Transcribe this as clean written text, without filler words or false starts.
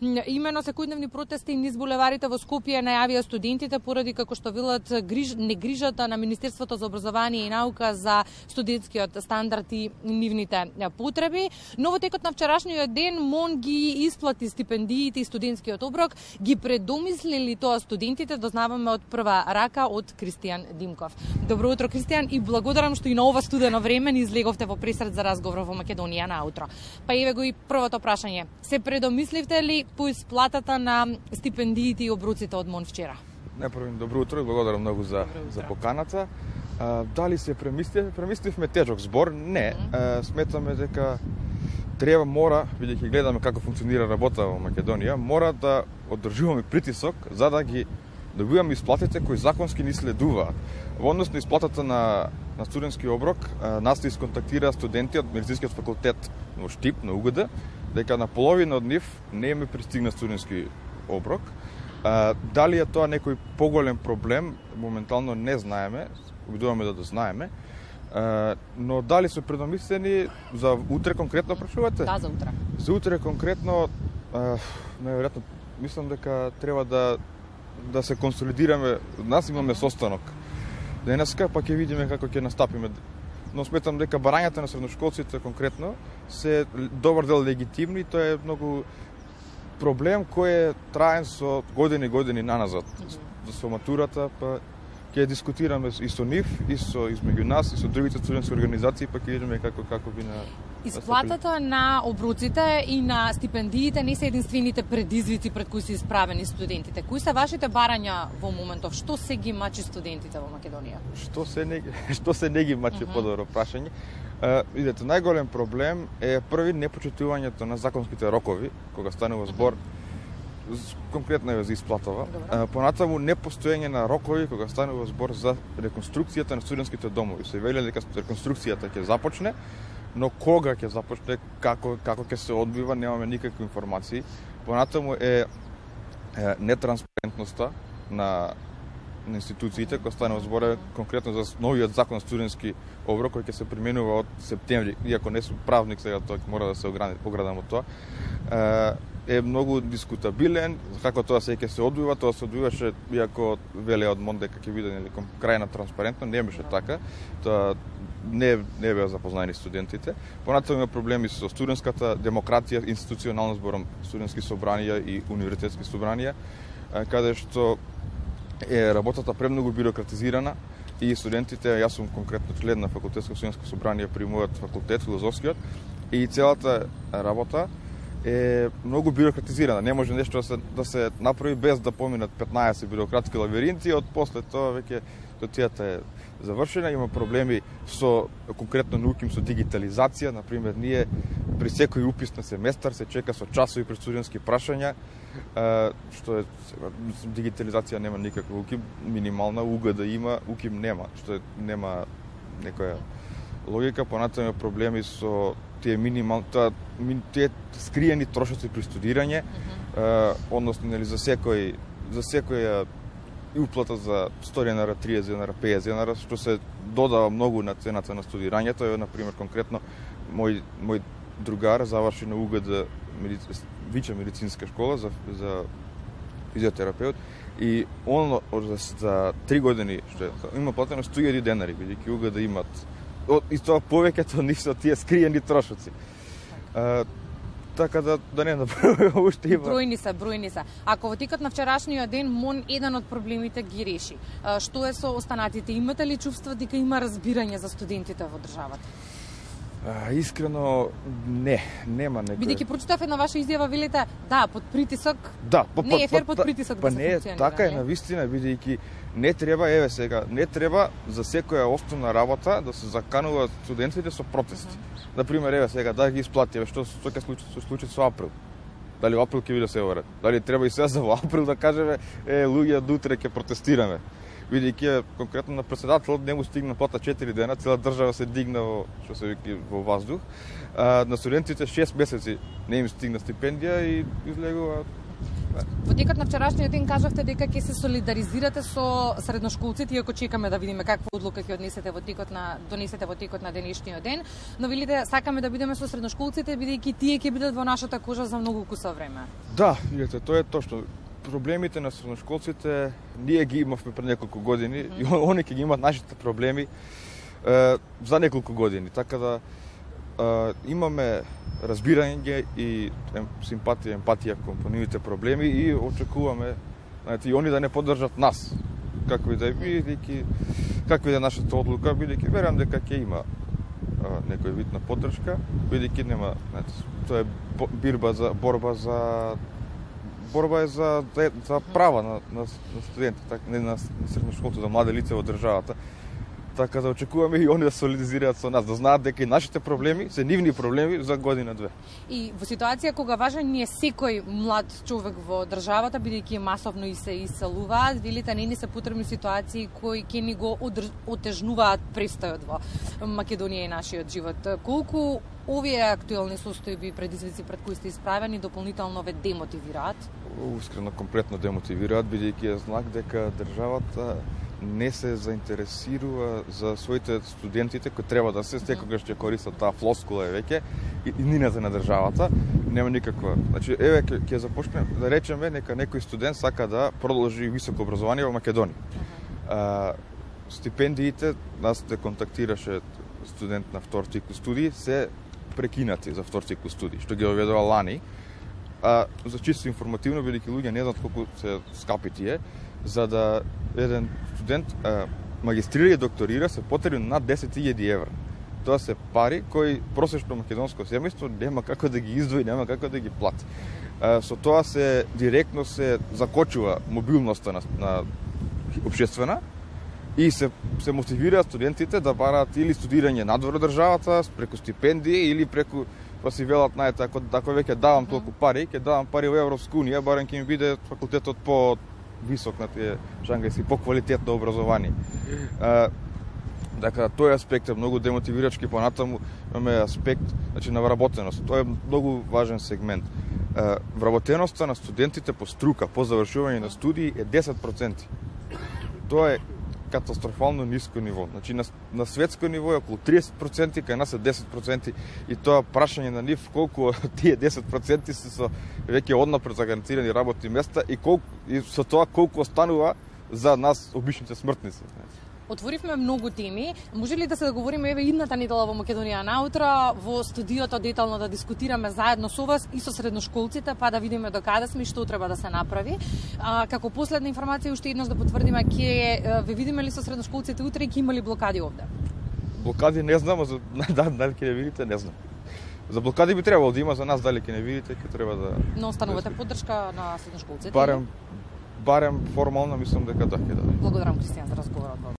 Имено секојдневни протести низ булеварите во Скопје најавија студентите поради како што велат негрижата на Министерството за образование и наука за студентскиот стандард и нивните потреби. Но во текот на вчерашниот ден МОН ги исплати стипендиите и студентскиот оброк. Ги предомислили тоа студентите, дознаваме од прва рака од Кристијан Димков. Добро утро, Кристијан, и благодарам што и на ова студено време ни излеговте во пресред за разговор во Македонија на утро. Па еве го и првото прашање. Се предомисливте ли по исплатата на стипендиите и обруците од МОН вчера? Најпрво добро утро и благодарам многу за поканата. Дали се премисливме тежок збор? Не. Сметаме дека мора, бидејќи гледаме како функционира работа во Македонија, мора да одржуваме притисок за да ги добиваме исплатите кои законски ни следуваат. Во однос на исплатата на студентски оброк, нас се исконтактира студенти од медицинскиот факултет во Штип, на УГД, дека на половина од нив не им пристигна студентски оброк. Дали е тоа некој поголем проблем, моментално не знаеме, обидуваме да знаеме, но дали се предомислени за утре конкретно прашувате? Да, за утре. За утре конкретно, најверојатно, мислам дека треба да се консолидираме. Нас имаме состанок денеска, па ќе видиме како ќе настапиме. Но сметам дека барањата на средношколците конкретно се добар дел легитимни, тоа е многу проблем кој е траен со години наназад. Со матурата, па ќе дискутираме и со нив, и измеѓу нас, и со другите студентски организации, па ќе видиме како би на... Исплатата на обруците и на стипендиите не се единствените предизвици пред кои се исправени студентите. Кои се вашите барања во моментов? Што се ги мачи студентите во Македонија? Што се не ги мачи, подобро прашање. Видете, најголем проблем е први непочитувањето на законските рокови, кога станува збор конкретно е за исплатава. Понатаму непостоење на рокови кога станува збор за реконструкцијата на студентските домови. Се вели дека реконструкцијата ќе започне, но кога ќе започне, како ќе се одвива, немаме никакви информации. Понатаму е нетранспарентноста на институциите, која станува збор конкретно за новиот закон студентски оброк кој ќе се применува од септември, иако не сум правник сега, тоа мора да се оградам од тоа. Е многу дискутабилен, како тоа ќе се одвива, тоа се одвиваше, иако веле од МОН дека ќе биде крајна транспарентно, не беше така, тоа не беа запознаени студентите. Понатаму има проблеми со студентската демократија, институционално зборам студентски собранија и универзитетски собранија, каде што е работата премногу бирократизирана и студентите, јас сум конкретно член на факултетско студентско собрание при мојот факултет, филозофскиот, и целата работа е многу бирократизирана. Не може нешто да се направи без да поминат 15 бирократски лабиринти, од после тоа веќе дотијата е завршена. Има проблеми со конкретно науким со дигитализација, например, ние при секој упис на семестар се чека со часови пред студентски прашања, што е дигитализација нема никаква УКИМ, минимална УГД има, УКИМ нема, што нема некоја логика. Понатаму проблеми со тие тие скриени трошоци при студирање, односно нели за секоја уплата за 100 денара, 30 денара, 50 денара, што се додава многу на цената на студирањето. Е, например, конкретно мој другар заврши на УГД Вича медицинска школа за физиотерапеут и он за 3 години што има платено 100.000 денари, бидејќи УГД имат и тоа повеќето нив со тие скриени трошоци. Така да не направи уште има. Бројни се. Ако во текот на вчерашниот ден МОН еден од проблемите ги реши, што е со останатите? Имате ли чувство дека има разбирање за студентите во државата? Искрено нема некој. Бидејќи прочитав една ваша изјава, велите, да, под притисок. Да, не е фер под притисок да се функционира. Па не, така е навистина, бидејќи не треба за секоја основна работа да се закануваат студентите со протести. Например, сега да ги исплатиме, што ќе се случи со април. Дали во април ќе биде се оред? Дали треба и сега за во април да кажеме, луѓе, до утре ќе протестираме? Бидејќи конкретно на претседателот не му стигна плата 4 дена, цела држава се дигна што се вика во воздух. На студентите 6 месеци не им стигна стипендија и излегува Во текот на вчерашниот ден кажавте дека ќе се солидаризирате со средношколците, иако чекаме да видиме каква одлука ќе донесете во текот на денешниот ден, но велите сакаме да бидеме со средношколците бидејќи тие ќе бидат во нашата кожа за многу куса време. Да, видите, тоа е точно. Проблемите на средношколците ние ги имавме пред неколку години и они ќе ги имат нашите проблеми за неколку години. Така да имаме разбирање и симпатија, емпатија кон нивните проблеми и очекуваме, знаете, и они да не поддржат нас. Како и да бидејќи каква е нашата одлука, бидејќи верувам дека ќе има некој вид на поддршка, бидејќи нема, знаете, тоа е борба е за права на студентите, не на средношколците, за млади лица во државата. Така да очекуваме и они да солидизираат со нас, да знаат дека и нашите проблеми се нивни проблеми за година-две. И во ситуација кога важен ни е секој млад човек во државата, бидејќи масовно и се иселуваат, велите не ни се потребни ситуации кои ќе ни го отежнуваат престојот во Македонија и нашиот живот. Колку овие актуелни состојби и предизвици пред кои сте исправени дополнително ве демотивираат? Искрено, комплетно демотивираат, бидејќи е знак дека државата не се заинтересирува за своите студентите кои треба да се секогаш ќе користат таа флоскула веќе и нината на државата нема никаква. Значи еве ќе започнеме да речеме нека некој студент сака да продолжи високо образование во Македонија. Стипендиите, нас те контактираше студент на втор циклус студии, се прекинати за втор циклус студии, што ги оведува лани. За чисто информативно, бидејќи луѓе не знаат колку се скапи тие, за да еден студент магистрира и докторира се потребни над 10.000 евра. Тоа се пари кои просечно македонско семејство нема како да ги издвои, нема како да ги плати. Со тоа се директно се закочува мобилноста на општествена и се мотивираат студентите да бараат или студирање надвор од државата преку стипендии или преку па си велат, знаете, ако веќе давам толку пари, ќе давам пари во Европска унија, барем ќе ми биде факултетот по висок на тие шангајски, по-квалитетно образование. Дека тој аспект е многу демотивирачки, понатаму имаме аспект, значи, на вработеност. Тоа е многу важен сегмент. Вработеноста на студентите по струка, по завршување на студии е 10%. Тоа е катастрофално ниско ниво. Значи на светско ниво е околу 30%, кај нас е 10% и тоа прашање на нив колку тие 10% се со веќе однапред загарантирани работни места и со тоа колку останува за нас обичните смртници. Отворивме многу теми. Може ли да се договориме еве идната недела во Македонија наутро во студиото детално да дискутираме заедно со вас и со средношколците, па да видиме до каде сме и што треба да се направи. Како последна информација уште еднаш да потврдиме, ќе ве видиме ли со средношколците утре и ќе има ли блокади овде? Блокади не знам, а за дали ќе не видите не знам. За блокади би требало да има, за нас дали ќе не видите, ќе треба да. Но останувате поддршка на средношколците? Барем формално мислам дека да ќе да. Благодарам, Кристијан, за разговорот.